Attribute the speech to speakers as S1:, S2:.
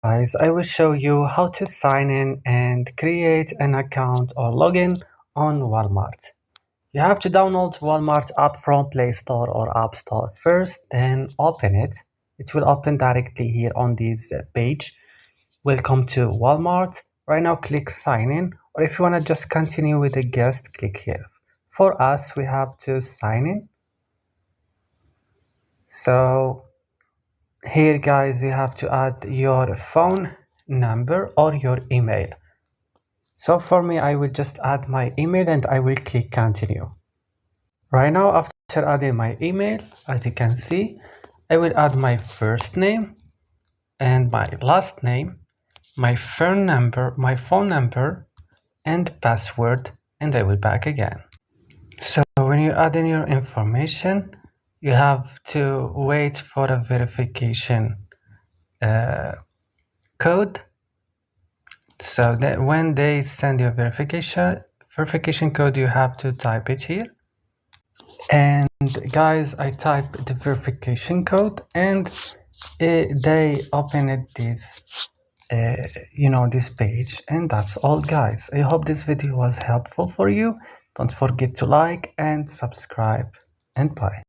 S1: Guys, I will show you how to sign in and create an account or login on Walmart. You have to download Walmart app from Play Store or App Store first, then open it. It will open directly here on this page. Welcome to Walmart. Right now click sign in, or if you want to just continue with the guest, click here. For us, we have to sign in. So here guys, you have to add your phone number or your email. So for me, I will just add my email and I will click continue. Right now, after adding my email, as you can see, I will add my first name and my last name, my phone number and password, and I will back again. So when you add in your information, you have to wait for a verification code. So that when they send you a verification code, you have to type it here. And guys, I type the verification code and they open it this this page, and that's all guys. I hope this video was helpful for you. Don't forget to like and subscribe, and bye.